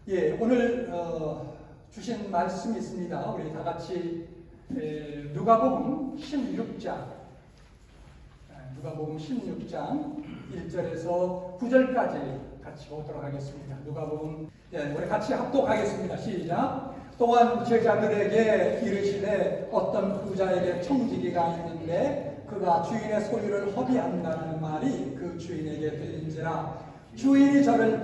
오늘 주신 말씀이 있습니다. 우리 다 같이 누가복음 16장, 누가복음 16장 1절에서 9절까지 같이 보도록 하겠습니다. 누가복음, 우리 같이 합독하겠습니다. 시작. 또한 제자들에게 이르시되 어떤 부자에게 청지기가 있는데 그가 주인의 소유를 허비한다는 말이 그 주인에게 들린지라. 주인이 저를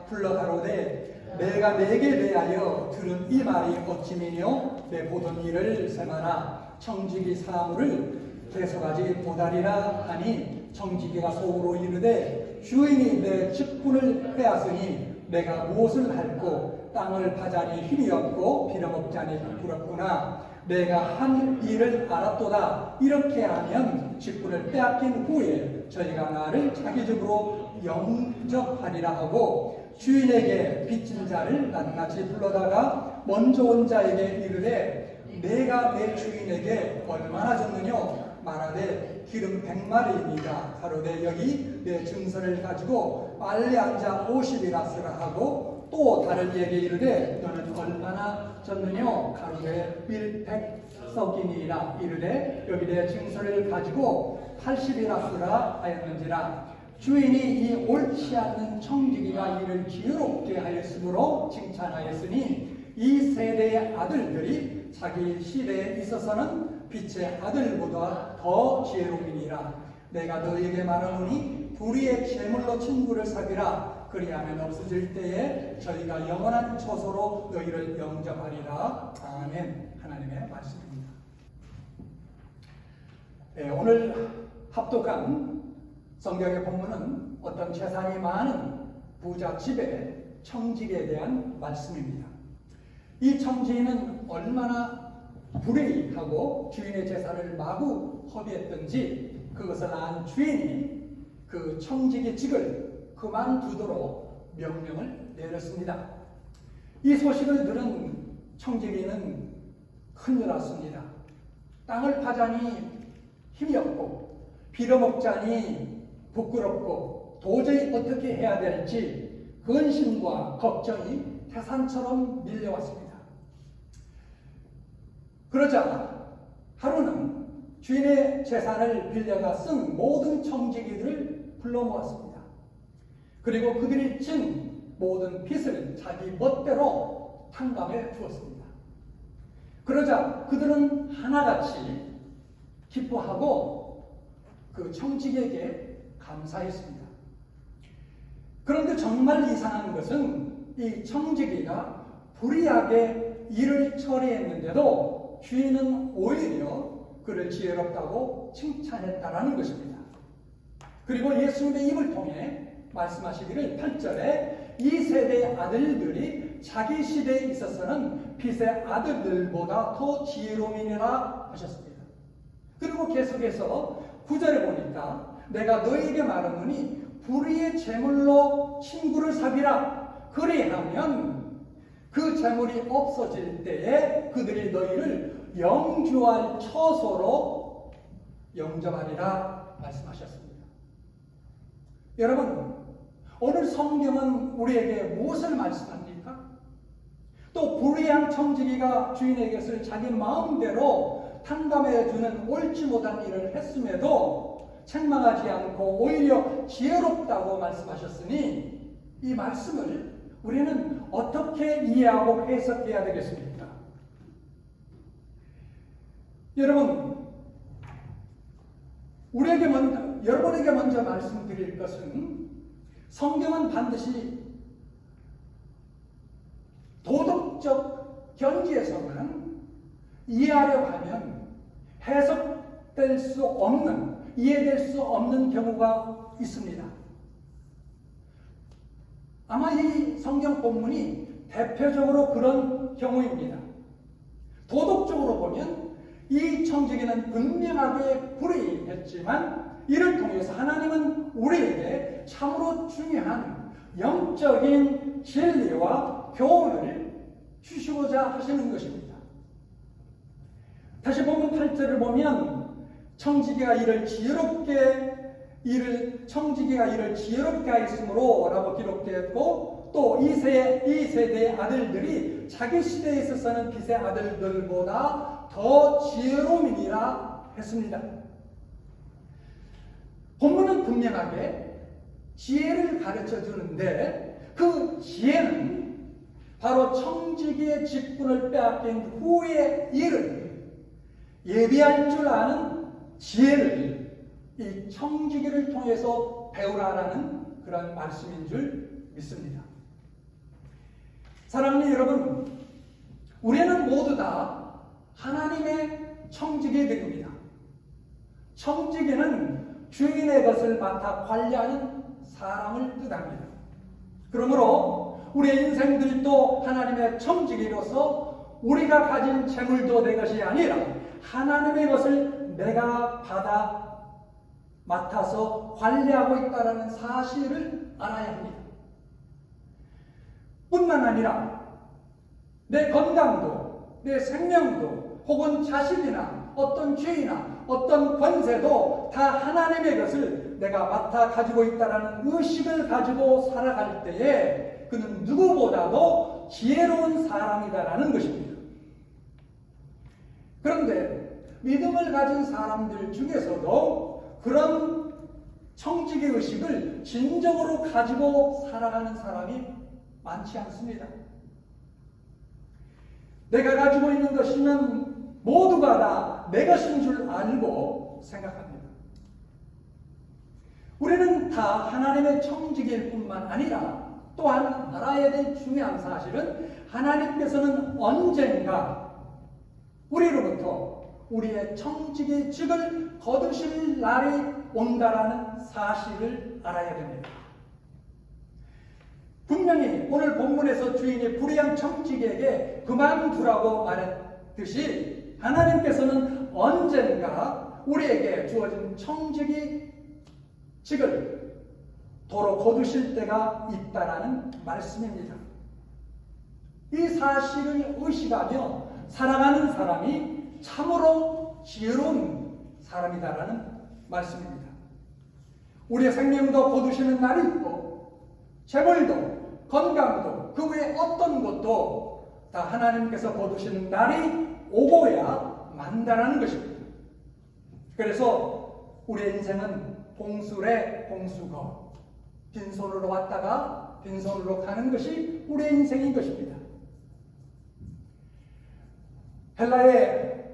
불러가로되 내가 내게 대하여 들은 이 말이 어찌미뇨? 내 보던 일을 세마라. 청지기 사물을 계속하지 못하리라 하니 청지기가 속으로 이르되 주인이 내 직분을 빼앗으니 내가 무엇을 할꼬? 땅을 파자니 힘이 없고 빌어먹자니 부끄럽구나. 내가 한 일을 알았도다. 이렇게 하면 직분을 빼앗긴 후에 저희가 나를 자기 집으로 영접하리라 하고 주인에게 빚진 자를 낱낱이 불러다가 먼저 온 자에게 이르되 내가 내 주인에게 얼마나 줬느냐? 말하되 기름 100마리입니다. 가로되 여기 내 증서를 가지고 빨리 앉아 50이나 쓰라 하고 또 다른 이에게 이르되 너는 얼마나 줬느냐? 가로되 밀 100썩이니라. 이르되 여기 내 증서를 가지고 80이나 쓰라 하였는지라. 주인이 이 옳지 않는 청지기가 이를 지혜롭게 하였으므로 칭찬하였으니 이 세대의 아들들이 자기 시대에 있어서는 빛의 아들보다 더 지혜로우니라. 내가 너희에게 말하노니 불의의 제물로 친구를 사귀라. 그리하면 없어질 때에 저희가 영원한 처소로 너희를 영접하리라. 아멘. 하나님의 말씀입니다. 오늘 합독한 성경의 본문은 어떤 재산이 많은 부자 집의 청지기에 대한 말씀입니다. 이 청지기는 얼마나 불의하고 주인의 재산을 마구 허비했던지 그것을 안 주인이 그 청지기직을 그만두도록 명령을 내렸습니다. 이 소식을 들은 청지기는 큰일 났습니다. 땅을 파자니 힘이 없고 빌어먹자니 부끄럽고 도저히 어떻게 해야 될지 근심과 걱정이 태산처럼 밀려왔습니다. 그러자 하루는 주인의 재산을 빌려가 쓴 모든 청지기들을 불러 모았습니다. 그리고 그들이 진 모든 빚을 자기 멋대로 탕감해 주었습니다. 그러자 그들은 하나같이 기뻐하고 그 청지기에게 감사했습니다. 그런데 정말 이상한 것은 이 청지기가 불의하게 일을 처리했는데도 주인은 오히려 그를 지혜롭다고 칭찬했다라는 것입니다. 그리고 예수님의 입을 통해 말씀하시기를 8절에 이 세대의 아들들이 자기 시대에 있어서는 빛의 아들들보다 더 지혜로움이니라 하셨습니다. 그리고 계속해서 9절에 보니까 내가 너희에게 말하노니 불의의 재물로 친구를 사귀라. 그리하면 그 재물이 없어질 때에 그들이 너희를 영주할 처소로 영접하리라 말씀하셨습니다. 여러분, 오늘 성경은 우리에게 무엇을 말씀합니까? 또 불의한 청지기가 주인의 것을 자기 마음대로 탕감해 주는 옳지 못한 일을 했음에도 책망하지 않고 오히려 지혜롭다고 말씀하셨으니 이 말씀을 우리는 어떻게 이해하고 해석해야 되겠습니까? 여러분, 여러분에게 먼저 말씀드릴 것은 성경은 반드시 도덕적 견지에서만 이해하려고 하면 해석될 수 없는, 이해될 수 없는 경우가 있습니다. 아마 이 성경 본문이 대표적으로 그런 경우입니다. 도덕적으로 보면 이 청지기는 분명하게 불의했지만 이를 통해서 하나님은 우리에게 참으로 중요한 영적인 진리와 교훈을 주시고자 하시는 것입니다. 다시 본문 8절을 보면 청지기가 이를 지혜롭게 하였으므로 라고 기록되었고 또 이 세대의 아들들이 자기 시대에 있어서는 빛의 아들들보다 더 지혜로움이니라 했습니다. 본문은 분명하게 지혜를 가르쳐 주는데 그 지혜는 바로 청지기의 직분을 빼앗긴 후의 일을 예비할 줄 아는 지혜를 이 청지기를 통해서 배우라라는 그런 말씀인 줄 믿습니다. 사랑하는 여러분, 우리는 모두 다 하나님의 청지기들입니다. 청지기는 주인의 것을 맡아 관리하는 사람을 뜻합니다. 그러므로 우리의 인생들도 하나님의 청지기로서 우리가 가진 재물도 내 것이 아니라 하나님의 것을 내가 받아 맡아서 관리하고 있다는 사실을 알아야 합니다. 뿐만 아니라 내 건강도, 내 생명도, 혹은 자식이나 어떤 죄이나 어떤 권세도 다 하나님의 것을 내가 맡아 가지고 있다는 의식을 가지고 살아갈 때에 그는 누구보다도 지혜로운 사람이다라는 것입니다. 그런데 믿음을 가진 사람들 중에서도 그런 청지기 의식을 진정으로 가지고 살아가는 사람이 많지 않습니다. 내가 가지고 있는 것이면 모두가 다 내 것인 줄 알고 생각합니다. 우리는 다 하나님의 청지기일 뿐만 아니라 또한 알아야 될 중요한 사실은 하나님께서는 언젠가 우리로부터 우리의 청지기 직을 거두실 날이 온다라는 사실을 알아야 됩니다. 분명히 오늘 본문에서 주인이 불의한 청지기에게 그만두라고 말했듯이 하나님께서는 언젠가 우리에게 주어진 청지기 직을 도로 거두실 때가 있다라는 말씀입니다. 이 사실을 의식하며 살아가는 사람이 참으로 지혜로운 사람이다라는 말씀입니다. 우리의 생명도 거두시는 날이 있고 재물도 건강도 그 외에 어떤 것도 다 하나님께서 거두시는 날이 오고야 만다라는 것입니다. 그래서 우리의 인생은 봉수래 봉수거, 빈손으로 왔다가 빈손으로 가는 것이 우리의 인생인 것입니다. 헬라의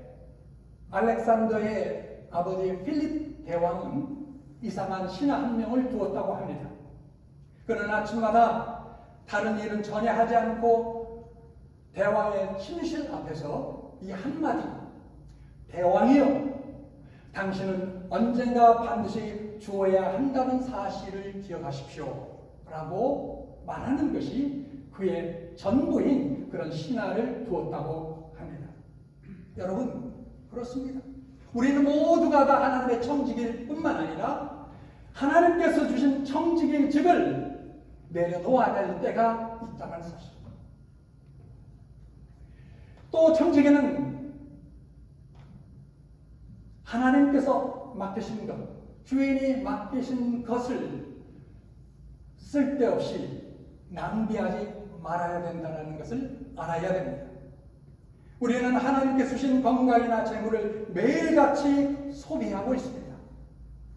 알렉산더의 아버지 필립 대왕은 이상한 신하 한 명을 두었다고 합니다. 그는 아침마다 다른 일은 전혀 하지 않고 대왕의 침실 앞에서 이 한마디, 대왕이여, 당신은 언젠가 반드시 죽어야 한다는 사실을 기억하십시오 라고 말하는 것이 그의 전부인 그런 신하를 두었다고 합니다. 여러분, 그렇습니다. 우리는 모두가 다 하나님의 청지기일 뿐만 아니라 하나님께서 주신 청지기 직을 내려놓아야 할 때가 있다는 사실. 또 청지기는 하나님께서 맡기신 것, 주인이 맡기신 것을 쓸데없이 낭비하지 말아야 된다는 것을 알아야 됩니다. 우리는 하나님께 주신 건강이나 재물을 매일같이 소비하고 있습니다.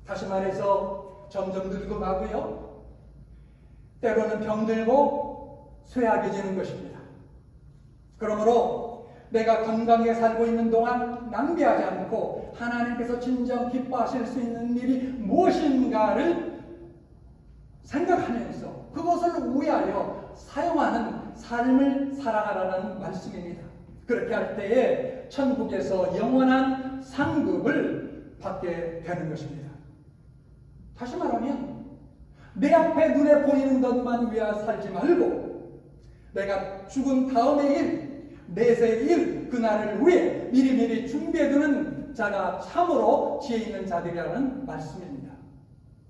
다시 말해서 점점 늙어가고요. 때로는 병들고 쇠약해지는 것입니다. 그러므로 내가 건강하게 살고 있는 동안 낭비하지 않고 하나님께서 진정 기뻐하실 수 있는 일이 무엇인가를 생각하면서 그것을 위하여 사용하는 삶을 살아가라는 말씀입니다. 그렇게 할 때에 천국에서 영원한 상급을 받게 되는 것입니다. 다시 말하면 내 앞에 눈에 보이는 것만 위하여 살지 말고 내가 죽은 다음의 일, 내세의 일, 그날을 위해 미리미리 준비해두는 자가 참으로 지혜 있는 자들이라는 말씀입니다.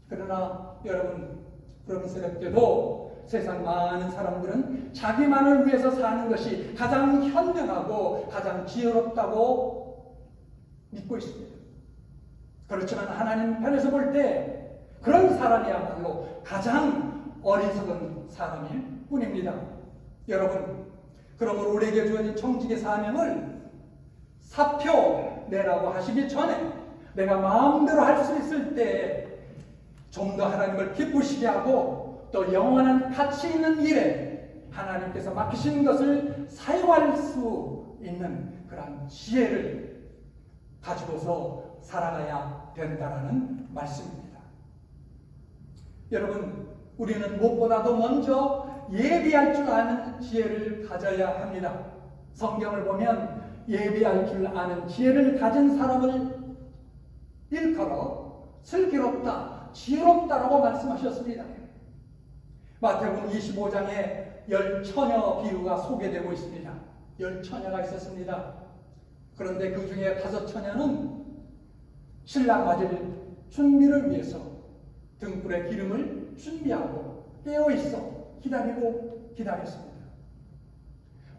그러나 여러분, 부끄럽게도 세상 많은 사람들은 자기만을 위해서 사는 것이 가장 현명하고 가장 지혜롭다고 믿고 있습니다. 그렇지만 하나님 편에서 볼 때 그런 사람이야말로 가장 어리석은 사람일 뿐입니다. 여러분, 그러므로 우리에게 주어진 청지기 사명을 사표내라고 하시기 전에 내가 마음대로 할 수 있을 때 좀 더 하나님을 기쁘시게 하고 또 영원한 가치 있는 일에 하나님께서 맡기신 것을 사용할 수 있는 그런 지혜를 가지고서 살아가야 된다라는 말씀입니다. 여러분, 우리는 무엇보다도 먼저 예비할 줄 아는 지혜를 가져야 합니다. 성경을 보면 예비할 줄 아는 지혜를 가진 사람을 일컬어 슬기롭다, 지혜롭다라고 말씀하셨습니다. 마태복음 25장에 10처녀 비유가 소개되고 있습니다. 10처녀가 있었습니다. 그런데 그 중에 5처녀는 신랑 맞을 준비를 위해서 등불에 기름을 준비하고 깨어있어 기다리고 기다렸습니다.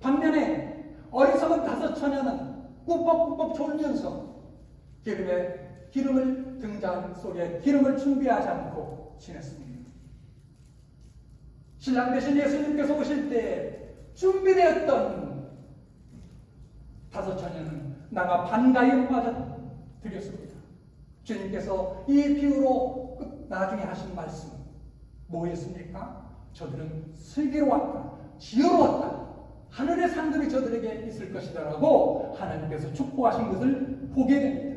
반면에 어리석은 5처녀는 꾸벅꾸벅 졸면서 기름을 등잔 속에 기름을 준비하지 않고 지냈습니다. 신랑 대신 예수님께서 오실 때 준비되었던 5처녀는 나가 반가에 빠져드렸습니다. 주님께서 이 비유로 나중에 하신 말씀 뭐였습니까? 저들은 슬기로웠다, 지혜로웠다, 하늘의 상급이 저들에게 있을 것이다 라고 하나님께서 축복하신 것을 보게 됩니다.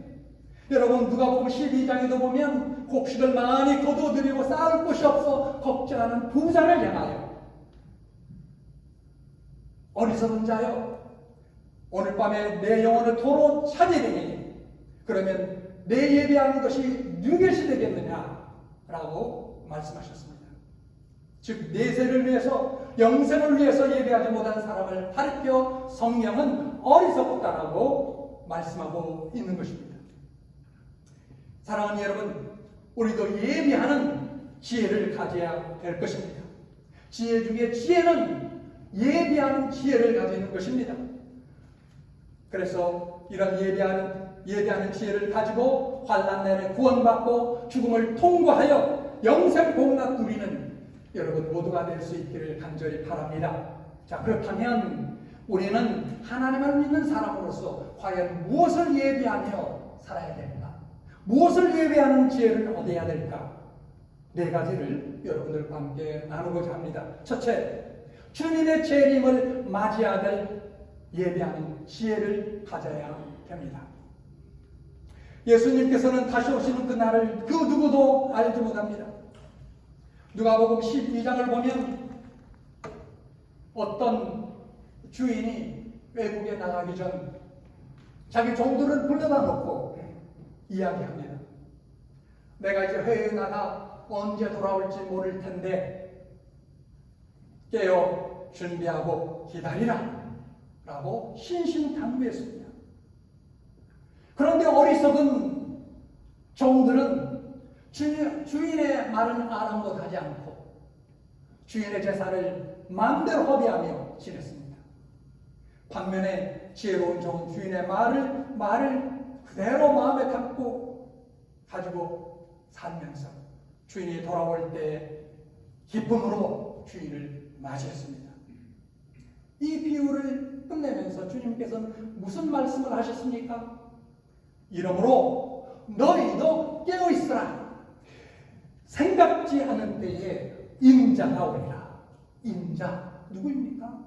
여러분, 누가복음 12장에도 보면 곡식을 많이 거두어들이고 쌓을 곳이 없어 걱정하는 부자를 향하여 어리석은 자여, 오늘 밤에 내 영혼을 도로 찾으리니 그러면 내 예비하는 것이 누get이 되겠느냐 라고 말씀하셨습니다. 즉 내세를 위해서, 영생을 위해서 예비하지 못한 사람을 가르쳐 성령은 어리석다라고 말씀하고 있는 것입니다. 사랑하는 여러분, 우리도 예비하는 지혜를 가져야 될 것입니다. 지혜 중에 지혜는 예비하는 지혜를 가지는 것입니다. 그래서 이런 예비하는 지혜를 가지고 환난 내에 구원받고 죽음을 통과하여 영생 복락 누리는 여러분 모두가 될 수 있기를 간절히 바랍니다. 자, 그렇다면 우리는 하나님을 믿는 사람으로서 과연 무엇을 예비하며 살아야 될까? 무엇을 예비하는 지혜를 얻어야 될까? 4가지를 여러분들과 함께 나누고자 합니다. 첫째, 주님의 재림을 맞이해야 될 예비하는 지혜를 가져야 됩니다. 예수님께서는 다시 오시는 그날을 그 누구도 알지 못합니다. 누가복음 12장을 보면 어떤 주인이 외국에 나가기 전 자기 종들을 불러다 놓고 이야기합니다. 내가 이제 해외에 나가 언제 돌아올지 모를 텐데 깨어 준비하고 기다리라 라고 신신당부했습니다. 그런데 어리석은 종들은 주인의 말은 아랑곳하지 않고 주인의 제사를 마음대로 허비하며 지냈습니다. 반면에 지혜로운 종은 주인의 말을 그대로 마음에 가지고 살면서 주인이 돌아올 때 기쁨으로 주인을 맞이했습니다. 이 비유를 끝내면서 주님께서는 무슨 말씀을 하셨습니까? 이러므로 너희도 깨어있으라. 생각지 않은 때에 임자가 오리라. 임자 누구입니까?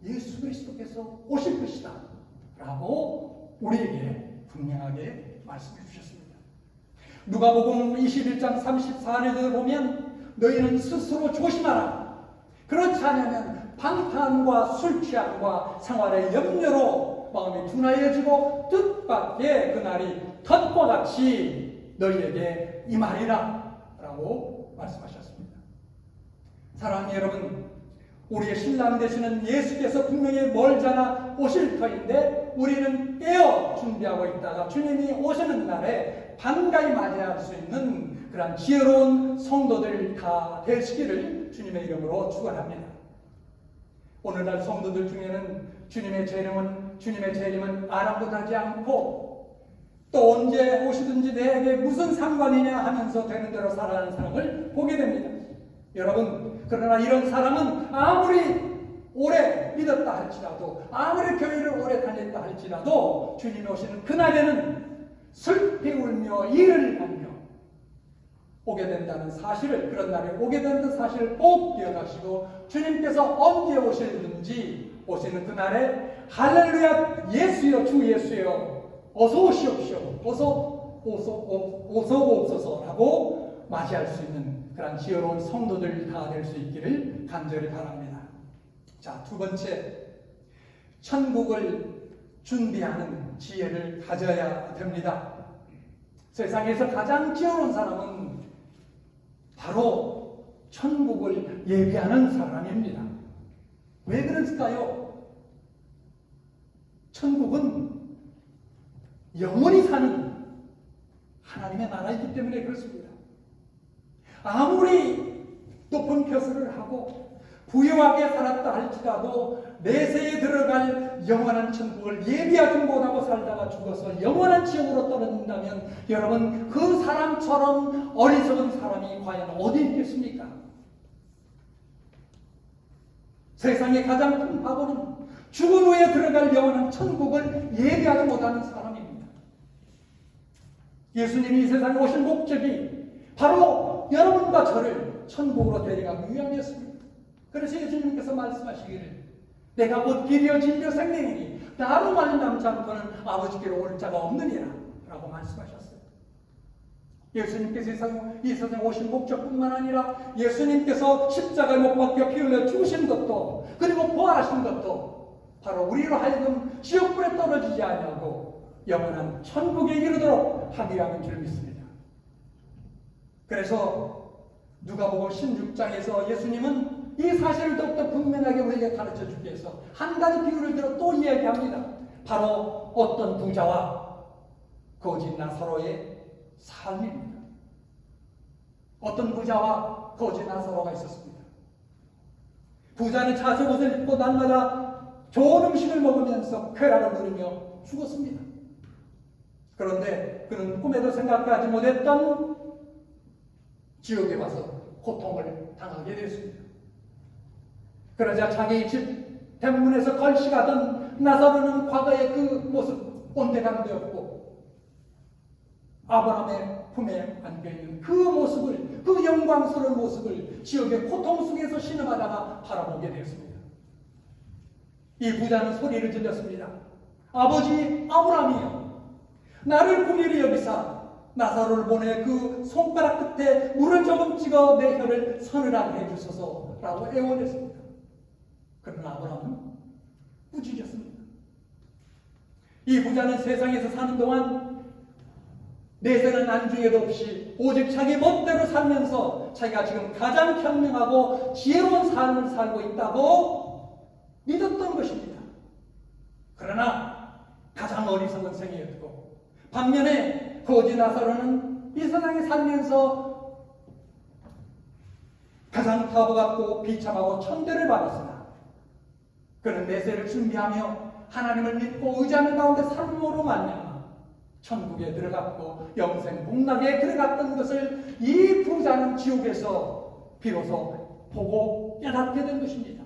예수 그리스도께서 오실 것이다 라고 우리에게 분명하게 말씀해 주셨습니다. 누가복음 21장 34절을 보면 너희는 스스로 조심하라. 그렇지 않으면 방탕과 술 취함과 생활의 염려로 마음이 둔하여지고 뜻밖의 그날이 덫과 같이 너희에게 임하리라 라고 말씀하셨습니다. 사랑하는 여러분, 우리의 신랑 되시는 예수께서 분명히 멀잖아 오실 터인데 우리는 깨어 준비하고 있다가 주님이 오시는 날에 반가이 맞이할 수 있는 그런 지혜로운 성도들 다 되시기를 주님의 이름으로 축원합니다. 오늘날 성도들 중에는 주님의 재림은 아랑곳하지 않고 또 언제 오시든지 내게 무슨 상관이냐 하면서 되는 대로 살아가는 사람을 보게 됩니다. 여러분, 그러나 이런 사람은 아무리 오래 믿었다 할지라도, 아무리 교회를 오래 다녔다 할지라도 주님이 오시는 그날에는 슬피 울며 이를 갈며 오게 된다는 사실을, 그런 날에 오게 된다는 사실을 꼭 기억하시고, 주님께서 언제 오실든지 오시는 그날에 할렐루야 예수여 주 예수여 어서 오시옵시오, 어서 오소서라고 맞이할 수 있는 그런 지혜로운 성도들 다 될 수 있기를 간절히 바랍니다. 자, 두 번째, 천국을 준비하는 지혜를 가져야 됩니다. 세상에서 가장 지혜로운 사람은 바로 천국을 예비하는 사람입니다. 왜 그랬을까요? 천국은 영원히 사는 하나님의 나라이기 때문에 그렇습니다. 아무리 높은 표수를 하고 부유하게 살았다 할지라도 내세에 들어갈 영원한 천국을 예비하지 못하고 살다가 죽어서 영원한 지옥으로 떨어진다면 여러분, 그 사람처럼 어리석은 사람이 과연 어디 있겠습니까? 세상의 가장 큰 바보는 죽은 후에 들어갈 영원한 천국을 예비하지 못하는 사람입니다. 예수님이 이 세상에 오신 목적이 바로 여러분과 저를 천국으로 데려가기 위함이었습니다. 그래서 예수님께서 말씀하시기를 내가 곧 길이요 진리요 생명이니 나로 말미암지 않고는 아버지께로 올 자가 없느니라 라고 말씀하셨어요. 예수님께서 이 세상에 오신 목적뿐만 아니라 예수님께서 십자가에 못 박혀 피 흘려 죽으신 것도, 그리고 부활하신 것도 바로 우리로 하여금 지옥불에 떨어지지 아니하고 영원한 천국에 이르도록 하기 위함인 줄 믿습니다. 그래서 누가복음 16장에서 예수님은 이 사실을 더욱더 분명하게 우리에게 가르쳐 주기 위해서 한 가지 비유를 들어 또 이야기합니다. 바로 어떤 부자와 거지 나사로의 삶입니다. 어떤 부자와 거지 나사로가 있었습니다. 부자는 자색 옷을 입고 날마다 좋은 음식을 먹으면서 쾌락을 누리며 죽었습니다. 그런데 그는 꿈에도 생각하지 못했던 지옥에 와서 고통을 당하게 되었습니다. 그러자 자기 집 대문에서 걸식하던 나사로는 과거의 그 모습 온데간데없고 아브라함의 품에 안겨있는 그 모습을, 그 영광스러운 모습을 지옥의 고통 속에서 신음하다가 바라보게 되었습니다. 이 부자는 소리를 질렀습니다. 아버지 아브라함이여, 나를 긍휼히 여기사 나사로를 보내 그 손가락 끝에 물을 조금 찍어 내 혀를 서늘하게 해주소서라고 애원했습니다. 그러나 아브라함은 꾸짖었습니다. 이 부자는 세상에서 사는 동안 내세는 안중에도 없이 오직 자기 멋대로 살면서 자기가 지금 가장 현명하고 지혜로운 삶을 살고 있다고 믿었던 것입니다. 그러나 가장 어리석은 생이었고, 반면에 거지 나사로는 이 세상에 살면서 가장 바보같고 비참하고 천대를 받았으나 그는 내세를 준비하며 하나님을 믿고 의지하는 가운데 삶으로 말미암아 천국에 들어갔고 영생 복락에 들어갔던 것을 이 부자는 지옥에서 비로소 보고 깨닫게 된 것입니다.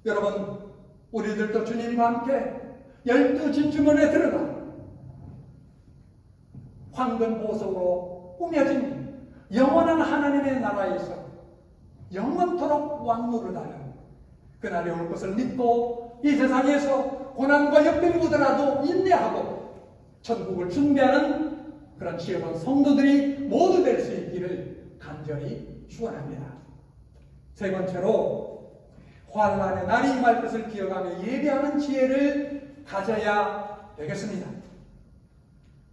여러분, 우리들도 주님과 함께 12진주문에 들어가 황금 보석으로 꾸며진 영원한 하나님의 나라에서 영원토록 왕노릇하는 그날이 올 것을 믿고 이 세상에서 고난과 역병이 오더라도 인내하고 천국을 준비하는 그런 지혜로운 성도들이 모두 될 수 있기를 간절히 축원합니다. 세 번째로 환난의 날이 임할 것을 기억하며 예비하는 지혜를 가져야 되겠습니다.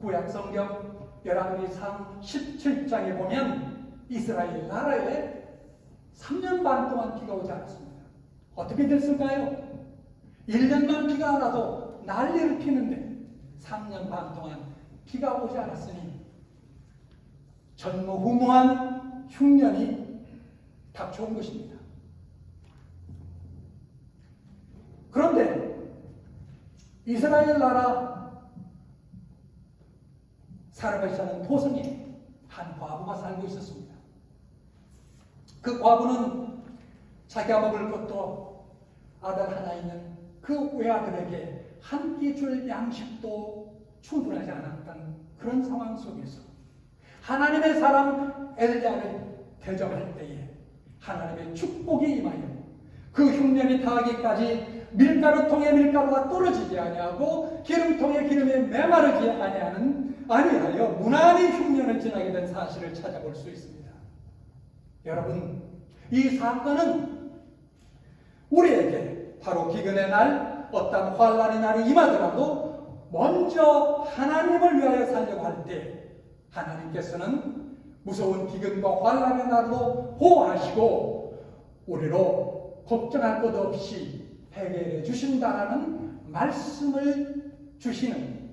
구약 성경 열왕기상 17장에 보면 이스라엘 나라에 3년 반 동안 비가 오지 않았습니다. 어떻게 됐을까요? 1년만 비가 안 와도 난리를 피는데 3년 반 동안 비가 오지 않았으니 전무후무한 흉년이 닥쳐온 것입니다. 그런데 이스라엘 나라 사르밧이라는 도성에 한 과부가 살고 있었습니다. 그 과부는 자기가 먹을 것도 아들 하나 있는 그 외아들에게 한 끼 줄 양식도 충분하지 않았던 그런 상황 속에서 하나님의 사람 엘리야를 대접할 때에 하나님의 축복이 임하여 그 흉년이 다하기까지 밀가루통에 밀가루가 떨어지지 아니하고 기름통에 기름이 메마르지 아니하여 무난히 흉년을 지나게 된 사실을 찾아볼 수 있습니다. 여러분, 이 사건은 우리에게 바로 기근의 날, 어떤 환난의 날이 임하더라도 먼저 하나님을 위하여 살려고 할 때 하나님께서는 무서운 기근과 환난의 날로 보호하시고 우리로 걱정할 것 없이 해결해 주신다라는 말씀을 주시는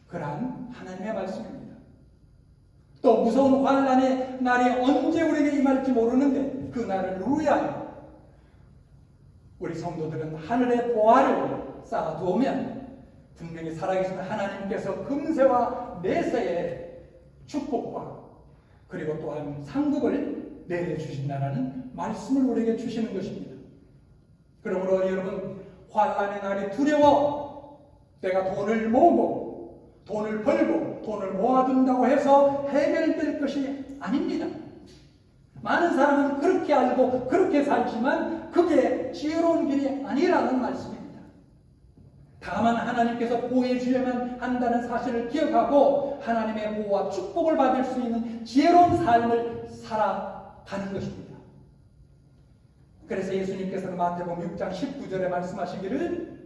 그러한 하나님의 말씀입니다. 또 무서운 환난의 날이 언제 우리에게 임할지 모르는데 그 날을 위하여 우리 성도들은 하늘의 보화를 쌓아두면 분명히 살아계신 하나님께서 금세와 내세의 축복과 그리고 또한 상급을 내려주신다라는 말씀을 우리에게 주시는 것입니다. 그러므로 여러분, 환난의 날이 두려워 내가 돈을 모으고 돈을 벌고 돈을 모아둔다고 해서 해결될 것이 아닙니다. 많은 사람은 그렇게 알고 그렇게 살지만 그게 지혜로운 길이 아니라는 말씀입니다. 다만 하나님께서 보호해 주려면 한다는 사실을 기억하고 하나님의 보호와 축복을 받을 수 있는 지혜로운 삶을 살아가는 것입니다. 그래서 예수님께서는 마태복음 6장 19절에 말씀하시기를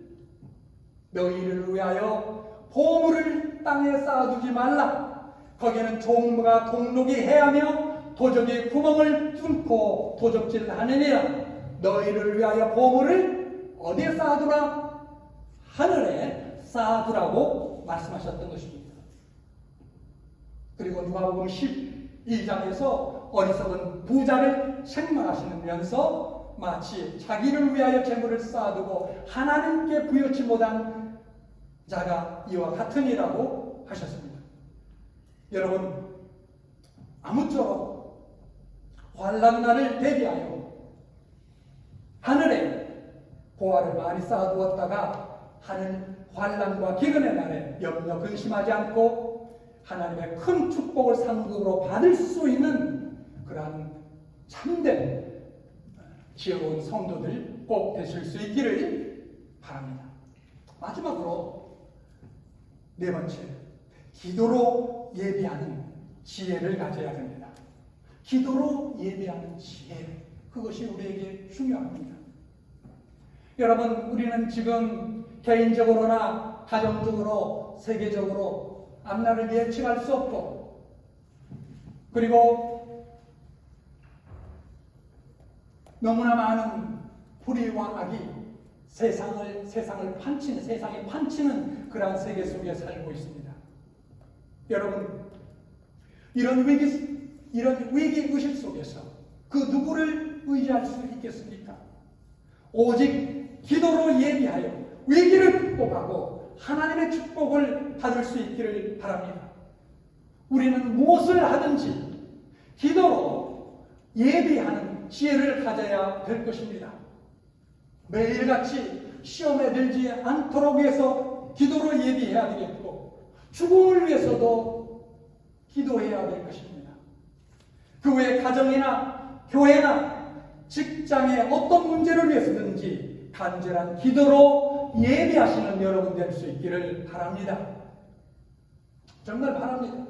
너희를 위하여 보물을 땅에 쌓아두지 말라. 거기에는 종무가 동록이 해하며 도적이 구멍을 뚫고 도적질을 하느니라. 너희를 위하여 보물을 어디에 쌓아두라? 하늘에 쌓아두라고 말씀하셨던 것입니다. 그리고 누가복음 12장에서 어리석은 부자를 책망하시면서 마치 자기를 위하여 재물을 쌓아두고 하나님께 부여치 못한 자가 이와 같으니라고 하셨습니다. 여러분, 아무쪼록 환난날을 대비하여 하늘에 보화를 많이 쌓아두었다가 하는 환난과 기근의 날에 염려 근심하지 않고 하나님의 큰 축복을 상급으로 받을 수 있는 그러한 참된 지혜로운 성도들 꼭 되실 수 있기를 바랍니다. 마지막으로 네 번째, 기도로 예비하는 지혜를 가져야 됩니다. 기도로 예비하는 지혜, 그것이 우리에게 중요합니다. 여러분, 우리는 지금 개인적으로나 가정적으로 세계적으로 앞날을 예측할 수 없고 그리고 너무나 많은 불의와 악이 세상에 판치는 그러한 세계 속에 살고 있습니다. 여러분, 이런 위기 의식 속에서 그 누구를 의지할 수 있겠습니까? 오직 기도로 예비하여 위기를 극복하고 하나님의 축복을 받을 수 있기를 바랍니다. 우리는 무엇을 하든지 기도로 예비하는 지혜를 가져야 될 것입니다. 매일같이 시험에 들지 않도록 위해서 기도로 예비해야 되겠고 죽음을 위해서도 기도해야 될 것입니다. 그 외에 가정이나 교회나 직장의 어떤 문제를 위해서든지 간절한 기도로 예비하시는 여러분 될 수 있기를 바랍니다. 정말 바랍니다.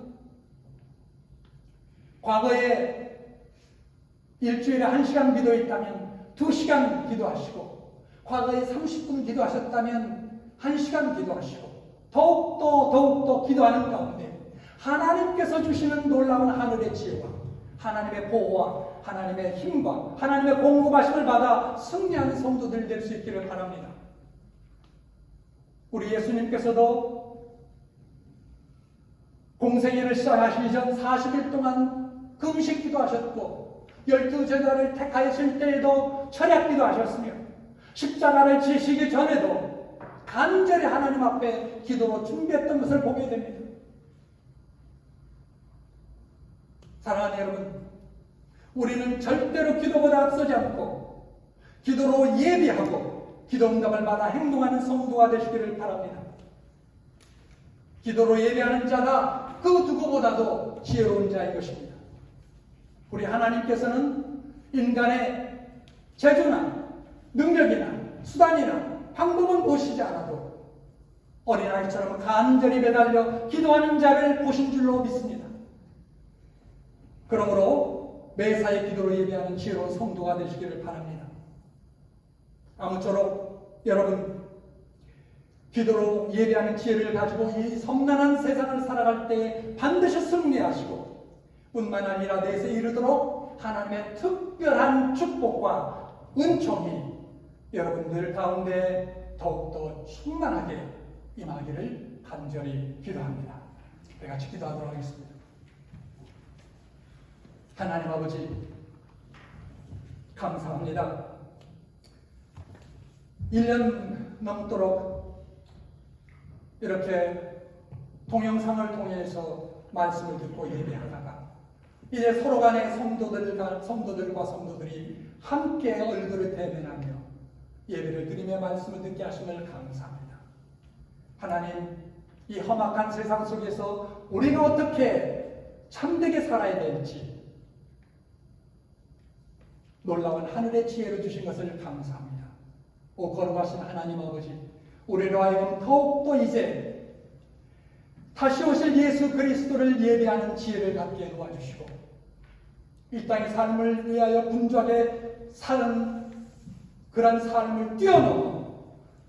과거에 일주일에 1시간 기도했다면 2시간 기도하시고 과거에 30분 기도하셨다면 1시간 기도하시고 더욱더 기도하는 가운데 하나님께서 주시는 놀라운 하늘의 지혜와 하나님의 보호와 하나님의 힘과 하나님의 공급하심을 받아 승리하는 성도들 될 수 있기를 바랍니다. 우리 예수님께서도 공생애를 시작하시기 전 40일 동안 금식 기도하셨고 12제자를 택하였을 때에도 철야 기도하셨으며 십자가를 지시기 전에도 간절히 하나님 앞에 기도로 준비했던 것을 보게 됩니다. 사랑하는 여러분, 우리는 절대로 기도보다 앞서지 않고 기도로 예비하고 기도 응답을 받아 행동하는 성도가 되시기를 바랍니다. 기도로 예비하는 자가 그 누구보다도 지혜로운 자인 것입니다. 우리 하나님께서는 인간의 재주나 능력이나 수단이나 방법은 보시지 않아도 어린아이처럼 간절히 매달려 기도하는 자를 보신 줄로 믿습니다. 그러므로 매사에 기도로 예비하는 지혜로운 성도가 되시기를 바랍니다. 아무쪼록 여러분 기도로 예배하는 지혜를 가지고 이 섬난한 세상을 살아갈 때 반드시 승리하시고 뿐만 아니라 내세에 이르도록 하나님의 특별한 축복과 은총이 여러분들 가운데 더욱더 충만하게 임하기를 간절히 기도합니다. 우리 같이 기도하도록 하겠습니다. 하나님 아버지 감사합니다. 1년 넘도록 이렇게 동영상을 통해서 말씀을 듣고 예배하다가 이제 서로 간의 성도들과 성도들이 함께 얼굴을 대면하며 예배를 드리며 말씀을 듣게 하심을 감사합니다. 하나님, 이 험악한 세상 속에서 우리가 어떻게 참되게 살아야 될지 놀라운 하늘의 지혜를 주신 것을 감사합니다. 오 거룩하신 하나님 아버지, 우리로 하여금 더욱더 이제 다시 오실 예수 그리스도를 예배하는 지혜를 갖게 도와주시고 이 땅의 삶을 위하여 분주하게 사는 그런 삶을 뛰어넘어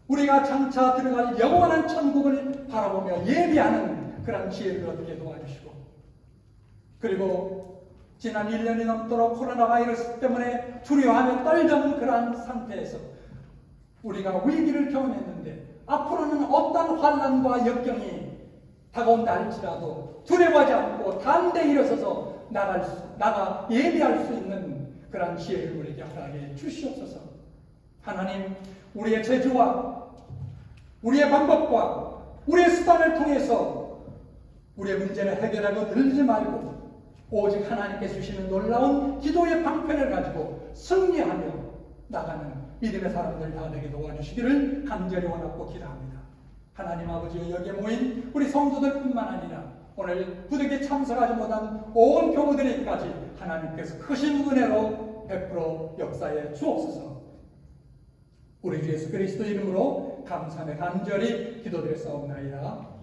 우리가 장차 들어갈 영원한 천국을 바라보며 예배하는 그런 지혜를 얻게 도와주시고 그리고 지난 1년이 넘도록 코로나 바이러스 때문에 두려워하며 떨던 그러한 상태에서 우리가 위기를 경험했는데 앞으로는 어떤 환난과 역경이 다가온다 할지라도 두려워하지 않고 담대히 일어서서 나가 예배할 수 있는 그런 지혜를 우리에게 허락해 주시옵소서. 하나님, 우리의 재주와 우리의 방법과 우리의 수단을 통해서 우리의 문제를 해결하고 늘지 말고 오직 하나님께 주시는 놀라운 기도의 방편을 가지고 승리하며 나가는 믿음의 사람들 다 되게 도와주시기를 간절히 원하고 기도합니다. 하나님 아버지, 여기에 모인 우리 성도들뿐만 아니라 오늘 부득이 참석하지 못한 온 교우들에게까지 하나님께서 크신 은혜로 베풀어 역사에 주옵소서. 우리 주 예수 그리스도 이름으로 감사하며 간절히 기도드렸사옵나이다.